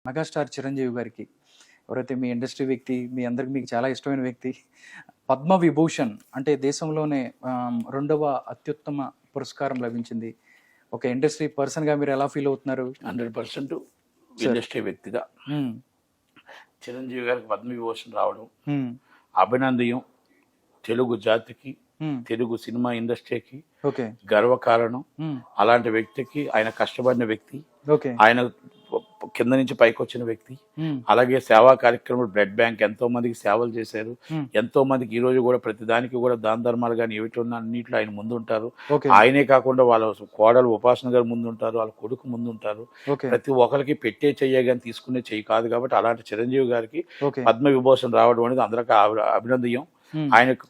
Megastar Chiranjeevi గారికి ఎవరైతే మీ industry వ్యక్తి, మీ అందరికి మీకు చాలా ఇష్టమైన వ్యక్తి, పద్మ విభూషణ్ అంటే దేశంలోనే రెండవ అత్యుత్తమ పురస్కారం లభించింది. ఒక ఇండస్ట్రీ పర్సన్గా మీరు ఎలా ఫీల్ అవుతున్నారు? 100% ఇండస్ట్రీ వ్యక్తిగా చిరంజీవి గారికి పద్మ విభూషణ్ రావడం అభినందనం. తెలుగు జాతికి, తెలుగు సినిమా ఇండస్ట్రీకి గర్వకారణం. అలాంటి వ్యక్తికి, ఆయన కష్టపడిన వ్యక్తి, ఆయన కింద నుంచి పైకి వచ్చిన వ్యక్తి, అలాగే సేవా కార్యక్రమాలు, బ్లడ్ బ్యాంక్ ఎంతో మందికి సేవలు చేశారు. ఎంతో మందికి ఈ రోజు కూడా ప్రతి దానికి కూడా దాన ధర్మాలు కానీ ఏమిటి ఉన్న అన్నింటిలో ఆయన ముందుంటారు. ఆయనే కాకుండా వాళ్ళ కోడలు ఉపాసన గారు ముందుంటారు, వాళ్ళ కొడుకు ముందుంటారు. ప్రతి ఒక్కరికి పెట్టే చెయ్య కానీ తీసుకునే చెయ్యి కాదు. కాబట్టి అలాంటి చిరంజీవి గారికి పద్మ విభూషణ్ రావడం అనేది అందరికీ అభినందనం. ఆయనకు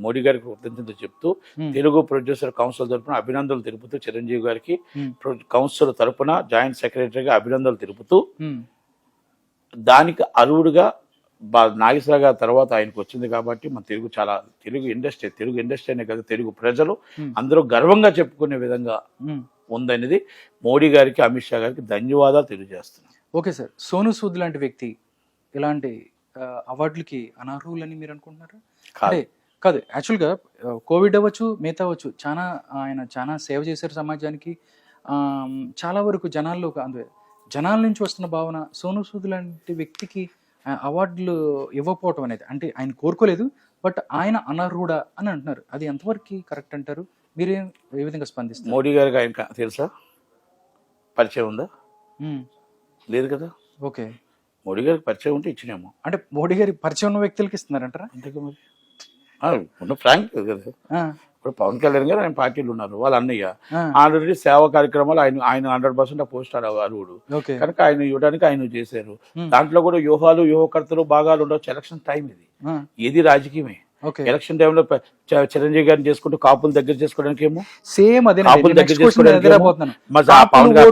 మోడీ గారికి కృతజ్ఞతలు చెప్తూ తెలుగు ప్రొడ్యూసర్ కౌన్సిల్ తరఫున అభినందనలు తెలుపుతూ, చిరంజీవి గారికి కౌన్సిల్ తరఫున జాయింట్ సెక్రటరీగా అభినందనలు తెలుపుతూ, దానికి అర్హుడుగా నాగేశ్వర గారి తర్వాత ఆయనకు వచ్చింది. కాబట్టి మన తెలుగు ఇండస్ట్రీ అనే కదా, తెలుగు ప్రజలు అందరూ గర్వంగా చెప్పుకునే విధంగా ఉందనేది మోడీ గారికి, అమిత్ షా గారికి ధన్యవాదాలు తెలియజేస్తున్నాను. ఓకే సార్, సోను సూద్ లాంటి వ్యక్తి ఇలాంటి అవార్డులకి అనర్హులని మీరు అనుకుంటున్నారా? కాదు, యాక్చువల్గా కోవిడ్ అవ్వచ్చు, మిగతా అవ్వచ్చు, ఆయన చాలా సేవ చేశారు సమాజానికి. చాలా వరకు జనాల నుంచి వస్తున్న భావన సోను సూద్ లాంటి వ్యక్తికి అవార్డులు ఇవ్వకపోవటం అనేది, అంటే ఆయన కోరుకోలేదు, బట్ ఆయన అనర్హుడా అని అంటున్నారు. అది ఎంతవరకు కరెక్ట్ అంటారు? మీరు ఏ విధంగా స్పందిస్తారు? మోడీ గారికి ఆయన తెలుసా? పరిచయం ఉందా? లేదు కదా. ఓకే, మోడీ గారికి పరిచయం ఉంటే ఇచ్చినేమో. అంటే మోడీ గారికి పరిచయం ఉన్న వ్యక్తులకి ఇస్తున్నారంటారా? అంతే మరి ఫ్రాంక్ కదా. ఇప్పుడు పవన్ కళ్యాణ్ గారు ఆయన పార్టీలు ఉన్నారు, వాళ్ళ అన్నయ్య ఆల్రెడీ సేవా కార్యక్రమాలు ఆయన 100% పోస్ట్ అర్హుడు కనుక ఆయన ఇవ్వడానికి ఆయన చేశారు. దాంట్లో కూడా వ్యూహకర్తలు భాగాలు ఉండవచ్చు. ఎలక్షన్ టైం ఇది రాజకీయమే. ఎలక్షన్ టైంలో చిరంజీవి గారిని చేసుకుంటూ కాపులు దగ్గర చేసుకోవడానికి ఏమో, సేమ్ అదే కాపులు దగ్గర చేసుకోవడానికి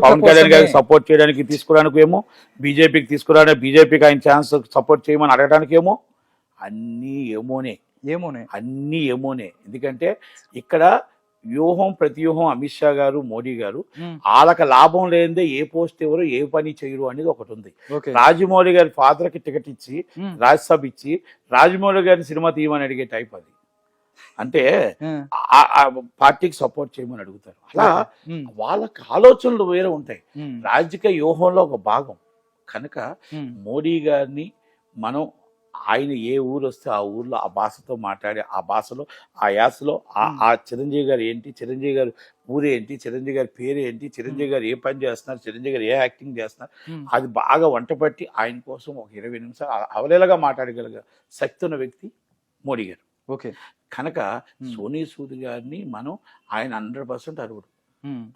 పవన్ కళ్యాణ్ గారికి సపోర్ట్ చేయడానికి తీసుకోవడానికి ఏమో, బీజేపీకి తీసుకురావడానికి, బీజేపీకి ఆయన ఛాన్స్ సపోర్ట్ చేయమని అడగడానికి ఏమో, అన్నీ అన్నీ ఏమోనే. ఎందుకంటే ఇక్కడ ప్రతివ్యూహం అమిత్ షా గారు, మోడీ గారు వాళ్ళకి లాభం లేదే ఏ పోస్ట్ ఎవరు ఏ పని చేయరు అనేది ఒకటి ఉంది. రాజమౌళి గారి ఫాదర్కి టికెట్ ఇచ్చి, రాజ్యసభ ఇచ్చి, రాజమౌళి గారిని సినిమా తీయమని అడిగే టైప్ అది. అంటే పార్టీకి సపోర్ట్ చేయమని అడుగుతారు. అలా వాళ్ళకి ఆలోచనలు వేరే ఉంటాయి. రాజకీయ వ్యూహంలో ఒక భాగం కనుక మోడీ గారిని మనం, ఆయన ఏ ఊరు వస్తే ఆ ఊర్లో ఆ భాషతో మాట్లాడి, ఆ భాషలో ఆ యాసలో ఆ చిరంజీవి గారు ఏంటి, చిరంజీవి గారు ఊరేంటి, చిరంజీవి గారి పేరు ఏంటి, చిరంజీవి గారు ఏ పని చేస్తున్నారు, చిరంజీవి గారు ఏ యాక్టింగ్ చేస్తున్నారు, అది బాగా వంటపట్టి ఆయన కోసం ఒక 20 నిమిషాలు అవలేలగా మాట్లాడగలిగే శక్తి ఉన్న వ్యక్తి మోడీ గారు. కనుక సోనీ సూద్ గారిని మనం, ఆయన 100% అర్హుడు,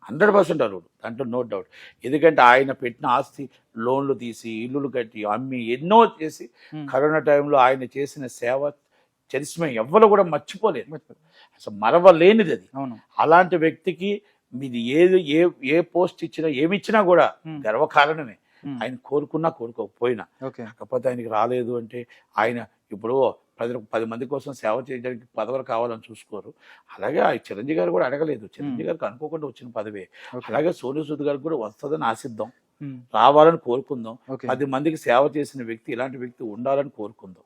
100% అర్హుడు, దాంట్లో నో డౌట్. ఎందుకంటే ఆయన పెట్టిన ఆస్తి లోన్లు తీసి, ఇల్లులు కట్టి, అమ్మి, ఎన్నో చేసి, కరోనా టైంలో ఆయన చేసిన సేవ చరిస్మ ఎవ్వరు కూడా మర్చిపోలేదు, అసలు మరవలేనిది అది. అలాంటి వ్యక్తికి మీది ఏ పోస్ట్ ఇచ్చినా ఏమి ఇచ్చినా కూడా గర్వకారణమే. ఆయన కోరుకున్నా కోరుకోకపోయినా. కాకపోతే ఆయనకి రాలేదు అంటే, ఆయన ఇప్పుడు 10 మంది కోసం సేవ చేయడానికి పదవులు కావాలని చూసుకోరు. అలాగే ఆ చిరంజీవి గారు కూడా అడగలేదు, చిరంజీవి గారికి అనుకోకుండా వచ్చిన పదవే. అలాగే సోను సూద్ గారికి కూడా వస్తుందని ఆశిద్దాం, రావాలని కోరుకుందాం. 10 మందికి సేవ చేసిన వ్యక్తి, ఇలాంటి వ్యక్తి ఉండాలని కోరుకుందాం.